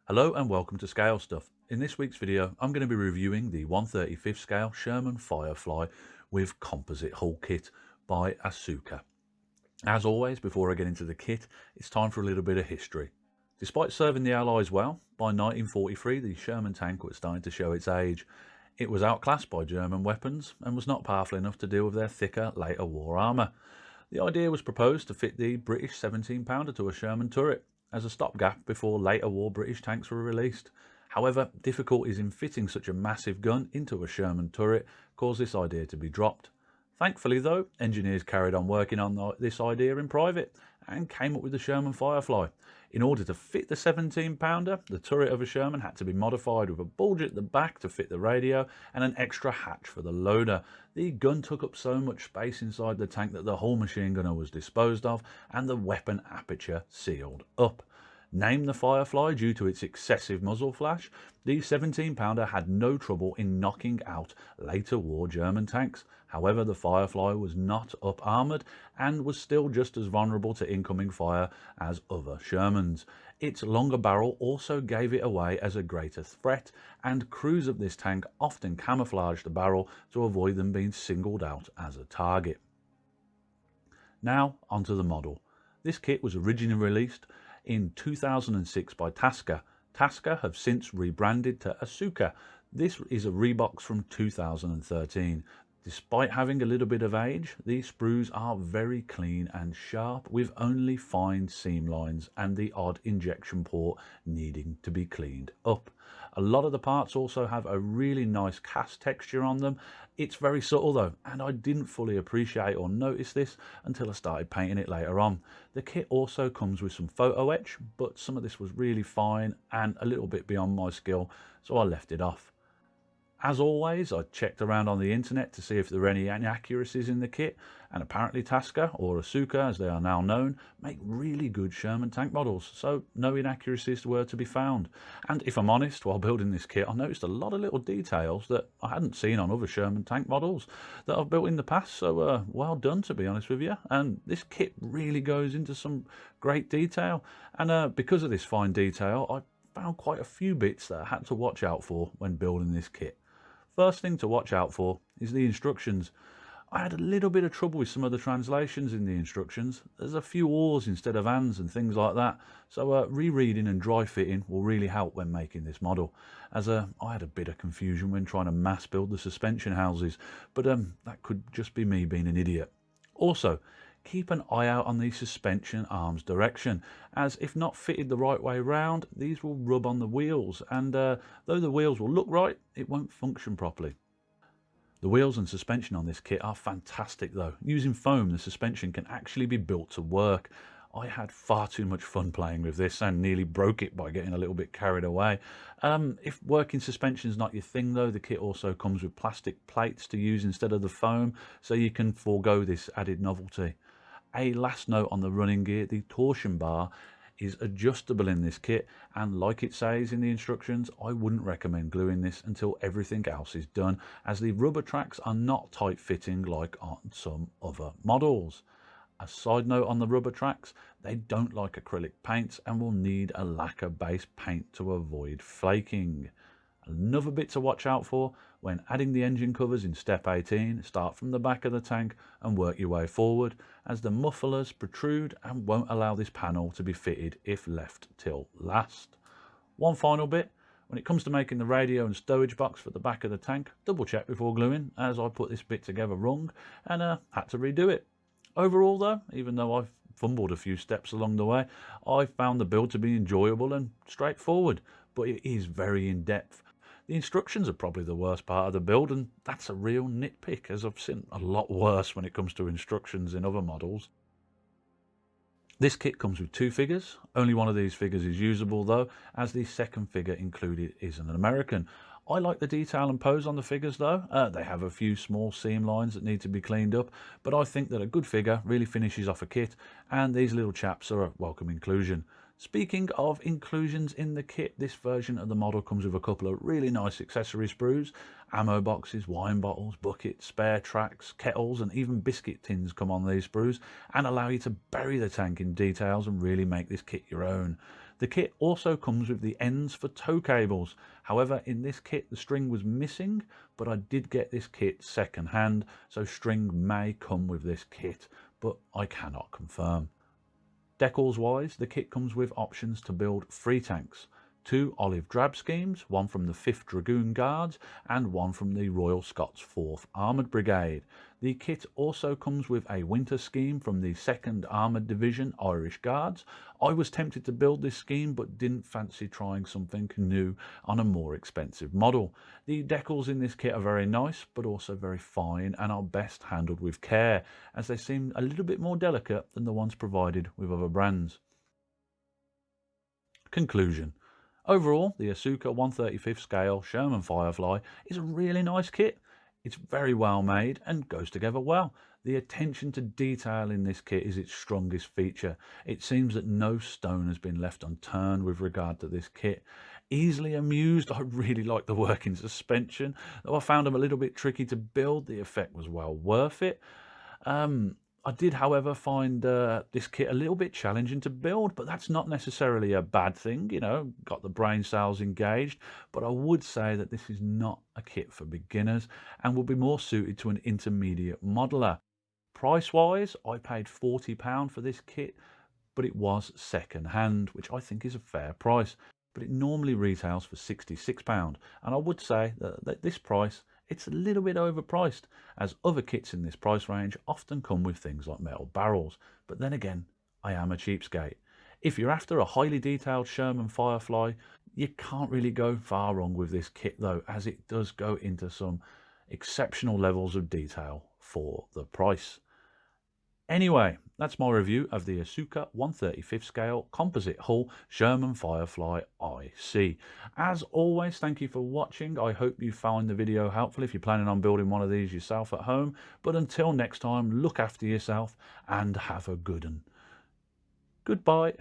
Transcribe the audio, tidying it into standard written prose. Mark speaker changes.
Speaker 1: Hello and welcome to Scale Stuff. In this week's video, I'm going to be reviewing the 1/35th scale Sherman Firefly with composite hull kit by ASUKA. As always, before I get into the kit, it's time for a little bit of history. Despite serving the Allies well, by 1943 the Sherman tank was starting to show its age. It was outclassed by German weapons and was not powerful enough to deal with their thicker later war armour. The idea was proposed to fit the British 17-pounder to a Sherman turret as a stopgap before later war British tanks were released. However, difficulties in fitting such a massive gun into a Sherman turret caused this idea to be dropped. Thankfully though, engineers carried on working on this idea in private and came up with the Sherman Firefly. In order to fit the 17-pounder, the turret of a Sherman had to be modified with a bulge at the back to fit the radio and an extra hatch for the loader. The gun took up so much space inside the tank that the hull machine gunner was disposed of and the weapon aperture sealed up. Named the Firefly due to its excessive muzzle flash, the 17-pounder had no trouble in knocking out later war German tanks. However, the Firefly was not up-armoured and was still just as vulnerable to incoming fire as other Shermans. Its longer barrel also gave it away as a greater threat, and crews of this tank often camouflaged the barrel to avoid them being singled out as a target. Now onto the model. This kit was originally released in 2006 by Tasca. Tasca have since rebranded to ASUKA. This is a rebox from 2013. Despite having a little bit of age, these sprues are very clean and sharp with only fine seam lines and the odd injection port needing to be cleaned up. A lot of the parts also have a really nice cast texture on them. It's very subtle though, and I didn't fully appreciate or notice this until I started painting it later on. The kit also comes with some photo etch, but some of this was really fine and a little bit beyond my skill, so I left it off. As always, I checked around on the internet to see if there were any inaccuracies in the kit, and apparently Tasca, or ASUKA as they are now known, make really good Sherman tank models, so no inaccuracies were to be found. And if I'm honest, while building this kit I noticed a lot of little details that I hadn't seen on other Sherman tank models that I've built in the past, so well done, to be honest with you. And this kit really goes into some great detail, and because of this fine detail I found quite a few bits that I had to watch out for when building this kit. First thing to watch out for is the instructions. I had a little bit of trouble with some of the translations in the instructions. There's a few ors instead of ands and things like that, so rereading and dry fitting will really help when making this model, as I had a bit of confusion when trying to mass build the suspension houses, but that could just be me being an idiot. Also, keep an eye out on the suspension arms direction, as if not fitted the right way round, these will rub on the wheels, and though the wheels will look right, it won't function properly. The wheels and suspension on this kit are fantastic though. Using foam, the suspension can actually be built to work. I had far too much fun playing with this and nearly broke it by getting a little bit carried away. If working suspension is not your thing though, the kit also comes with plastic plates to use instead of the foam, so you can forego this added novelty. A last note on the running gear, the torsion bar is adjustable in this kit, and like it says in the instructions, I wouldn't recommend gluing this until everything else is done, as the rubber tracks are not tight fitting like on some other models. A side note on the rubber tracks, they don't like acrylic paints and will need a lacquer based paint to avoid flaking. Another bit to watch out for when adding the engine covers in step 18, start from the back of the tank and work your way forward, as the mufflers protrude and won't allow this panel to be fitted if left till last. One final bit, when it comes to making the radio and stowage box for the back of the tank, double check before gluing, as I put this bit together wrong and had to redo it. Overall though, even though I've fumbled a few steps along the way, I found the build to be enjoyable and straightforward, but it is very in-depth. The instructions are probably the worst part of the build, and that's a real nitpick, as I've seen a lot worse when it comes to instructions in other models. This kit comes with two figures. Only one of these figures is usable though, as the second figure included is an American. I like the detail and pose on the figures though. They have a few small seam lines that need to be cleaned up, but I think that a good figure really finishes off a kit, and these little chaps are a welcome inclusion. Speaking of inclusions in the kit, this version of the model comes with a couple of really nice accessory sprues. Ammo boxes, wine bottles, buckets, spare tracks, kettles and even biscuit tins come on these sprues and allow you to bury the tank in details and really make this kit your own. The kit also comes with the ends for tow cables. However, in this kit the string was missing, but I did get this kit second hand, so string may come with this kit, but I cannot confirm. Decals wise, the kit comes with options to build 3 tanks. 2 olive drab schemes, one from the 5th Dragoon Guards and one from the Royal Scots 4th Armoured Brigade. The kit also comes with a winter scheme from the 2nd Armoured Division Irish Guards. I was tempted to build this scheme but didn't fancy trying something new on a more expensive model. The decals in this kit are very nice but also very fine and are best handled with care, as they seem a little bit more delicate than the ones provided with other brands. Conclusion. Overall, the ASUKA 1/35 scale Sherman Firefly is a really nice kit. It's very well made and goes together well. The attention to detail in this kit is its strongest feature. It seems that no stone has been left unturned with regard to this kit. Easily amused, I really like the working suspension. Though I found them a little bit tricky to build, the effect was well worth it. I did, however, find this kit a little bit challenging to build, but that's not necessarily a bad thing, you know, got the brain cells engaged, but I would say that this is not a kit for beginners and would be more suited to an intermediate modeler. Price-wise, I paid £40 for this kit, but it was second hand, which I think is a fair price, but it normally retails for £66, and I would say that at this price it's a little bit overpriced, as other kits in this price range often come with things like metal barrels, but then again, I am a cheapskate. If you're after a highly detailed Sherman Firefly, you can't really go far wrong with this kit though, as it does go into some exceptional levels of detail for the price. Anyway, that's my review of the ASUKA 1/35 scale composite hull Sherman Firefly IC. As always, thank you for watching. I hope you found the video helpful if you're planning on building one of these yourself at home. But until next time, look after yourself and have a good one. Goodbye.